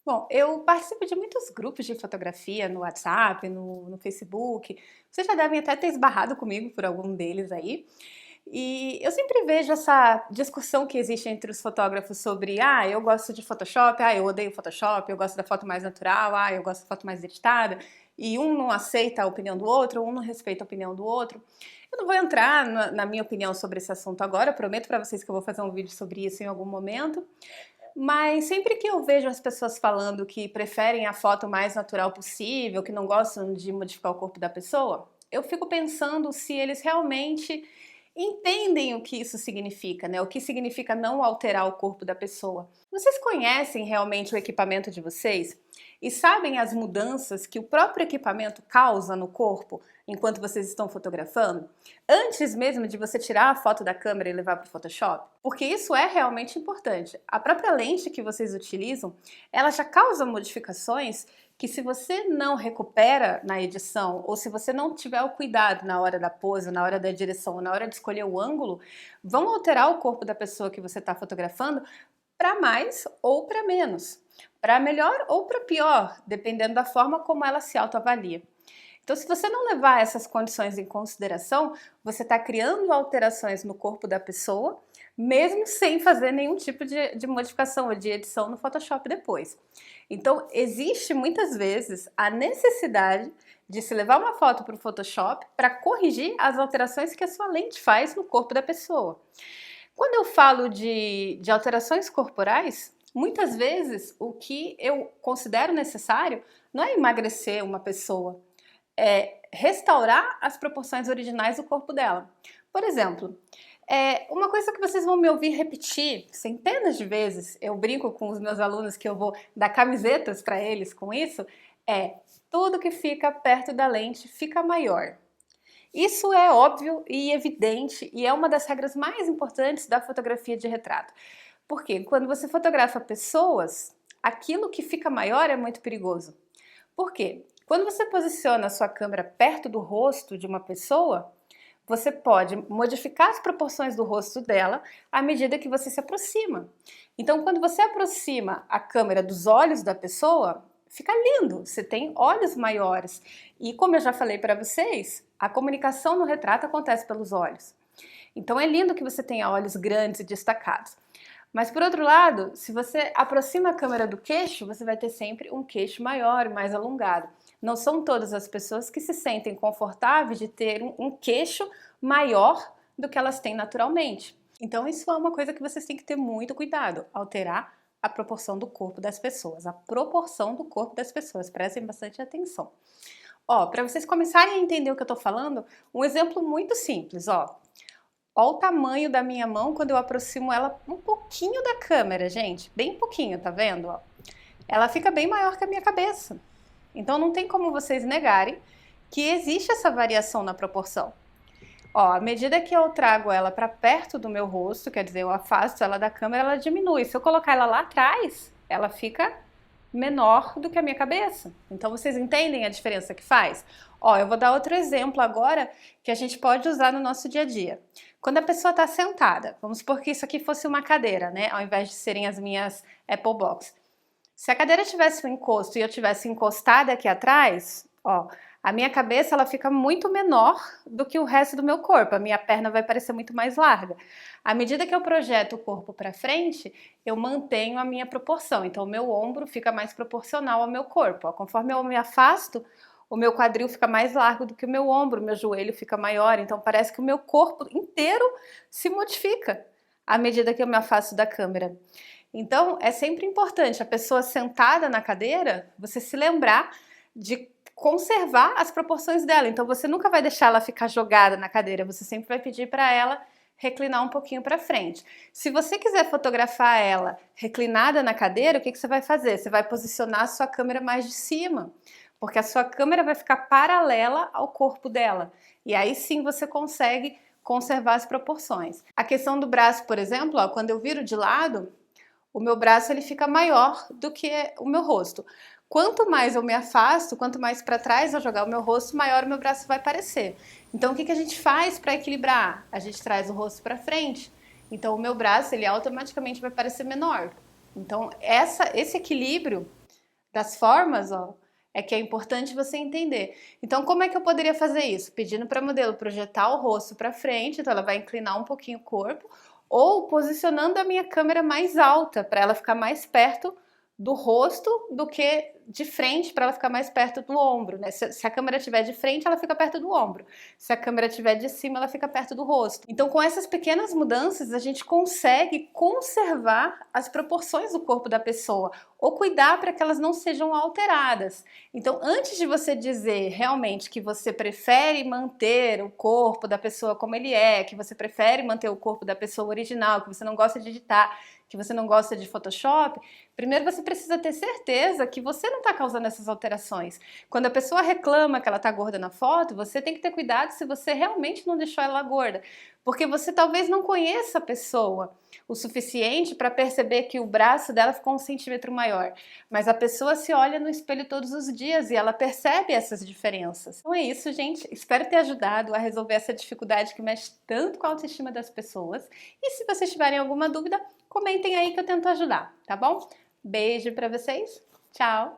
Bom, eu participo de muitos grupos de fotografia no WhatsApp, no Facebook. Vocês já devem até ter esbarrado comigo por algum deles aí. E eu sempre vejo essa discussão que existe entre os fotógrafos sobre, eu gosto de Photoshop, eu odeio Photoshop, eu gosto da foto mais natural, eu gosto da foto mais editada. E um não aceita a opinião do outro, um não respeita a opinião do outro. Eu não vou entrar na minha opinião sobre esse assunto agora, eu prometo para vocês que eu vou fazer um vídeo sobre isso em algum momento. Mas sempre que eu vejo as pessoas falando que preferem a foto mais natural possível, que não gostam de modificar o corpo da pessoa, eu fico pensando se eles realmente entendem o que isso significa, né? O que significa não alterar o corpo da pessoa. Vocês conhecem realmente o equipamento de vocês? E sabem as mudanças que o próprio equipamento causa no corpo enquanto vocês estão fotografando? Antes mesmo de você tirar a foto da câmera e levar para o Photoshop? Porque isso é realmente importante. A própria lente que vocês utilizam, ela já causa modificações que, se você não recupera na edição, ou se você não tiver o cuidado na hora da pose, na hora da direção, na hora de escolher o ângulo, vão alterar o corpo da pessoa que você está fotografando para mais ou para menos, para melhor ou para pior, dependendo da forma como ela se autoavalia. Então, se você não levar essas condições em consideração, você está criando alterações no corpo da pessoa, mesmo sem fazer nenhum tipo de modificação ou de edição no Photoshop depois. Então, existe muitas vezes a necessidade de se levar uma foto para o Photoshop para corrigir as alterações que a sua lente faz no corpo da pessoa. Quando eu falo de alterações corporais, muitas vezes o que eu considero necessário não é emagrecer uma pessoa, é restaurar as proporções originais do corpo dela. Por exemplo, uma coisa que vocês vão me ouvir repetir centenas de vezes, eu brinco com os meus alunos que eu vou dar camisetas para eles com isso, é: tudo que fica perto da lente fica maior. Isso é óbvio e evidente e é uma das regras mais importantes da fotografia de retrato. Porque quando você fotografa pessoas, aquilo que fica maior é muito perigoso. Por quê? Quando você posiciona a sua câmera perto do rosto de uma pessoa, você pode modificar as proporções do rosto dela à medida que você se aproxima. Então, quando você aproxima a câmera dos olhos da pessoa, fica lindo, você tem olhos maiores. E como eu já falei para vocês, a comunicação no retrato acontece pelos olhos. Então é lindo que você tenha olhos grandes e destacados. Mas por outro lado, se você aproxima a câmera do queixo, você vai ter sempre um queixo maior e mais alongado. Não são todas as pessoas que se sentem confortáveis de ter um queixo maior do que elas têm naturalmente. Então isso é uma coisa que vocês têm que ter muito cuidado, alterar a proporção do corpo das pessoas, a proporção do corpo das pessoas, prestem bastante atenção. Ó, para vocês começarem a entender o que eu tô falando, um exemplo muito simples, ó. Ó o tamanho da minha mão quando eu aproximo ela um pouquinho da câmera, gente. Bem pouquinho, tá vendo? Ó. Ela fica bem maior que a minha cabeça. Então não tem como vocês negarem que existe essa variação na proporção. Ó, à medida que eu trago ela para perto do meu rosto, quer dizer, eu afasto ela da câmera, ela diminui. Se eu colocar ela lá atrás, ela fica menor do que a minha cabeça. Então vocês entendem a diferença que faz? Ó, eu vou dar outro exemplo agora que a gente pode usar no nosso dia a dia. Quando a pessoa está sentada, vamos supor que isso aqui fosse uma cadeira, né? Ao invés de serem as minhas Apple Box. Se a cadeira tivesse um encosto e eu tivesse encostada aqui atrás, ó, a minha cabeça ela fica muito menor do que o resto do meu corpo. A minha perna vai parecer muito mais larga. À medida que eu projeto o corpo para frente, eu mantenho a minha proporção. Então, o meu ombro fica mais proporcional ao meu corpo. Ó, conforme eu me afasto, o meu quadril fica mais largo do que o meu ombro, o meu joelho fica maior. Então, parece que o meu corpo inteiro se modifica à medida que eu me afasto da câmera. Então, é sempre importante a pessoa sentada na cadeira, você se lembrar de conservar as proporções dela. Então, você nunca vai deixar ela ficar jogada na cadeira, você sempre vai pedir para ela reclinar um pouquinho para frente. Se você quiser fotografar ela reclinada na cadeira, o que você vai fazer? Você vai posicionar a sua câmera mais de cima, porque a sua câmera vai ficar paralela ao corpo dela. E aí sim você consegue conservar as proporções. A questão do braço, por exemplo, ó, quando eu viro de lado, o meu braço ele fica maior do que o meu rosto. Quanto mais eu me afasto, quanto mais para trás eu jogar o meu rosto, maior o meu braço vai parecer. Então o que a gente faz para equilibrar? A gente traz o rosto para frente. Então o meu braço ele automaticamente vai parecer menor. Então esse equilíbrio das formas, ó, é que é importante você entender. Então, como é que eu poderia fazer isso? Pedindo para a modelo projetar o rosto para frente, então ela vai inclinar um pouquinho o corpo, ou posicionando a minha câmera mais alta, para ela ficar mais perto do rosto do que de frente, para ela ficar mais perto do ombro, né? Se a câmera estiver de frente, ela fica perto do ombro. Se a câmera estiver de cima, ela fica perto do rosto. Então, com essas pequenas mudanças, a gente consegue conservar as proporções do corpo da pessoa, ou cuidar para que elas não sejam alteradas. Então, antes de você dizer realmente que você prefere manter o corpo da pessoa como ele é, que você prefere manter o corpo da pessoa original, que você não gosta de editar, que você não gosta de Photoshop, primeiro você precisa ter certeza que você não está causando essas alterações. Quando a pessoa reclama que ela está gorda na foto, você tem que ter cuidado se você realmente não deixou ela gorda, porque você talvez não conheça a pessoa o suficiente para perceber que o braço dela ficou 1 centímetro maior, mas a pessoa se olha no espelho todos os dias e ela percebe essas diferenças. Então é isso, gente. Espero ter ajudado a resolver essa dificuldade que mexe tanto com a autoestima das pessoas. E se vocês tiverem alguma dúvida, comentem aí que eu tento ajudar, tá bom? Beijo pra vocês, tchau!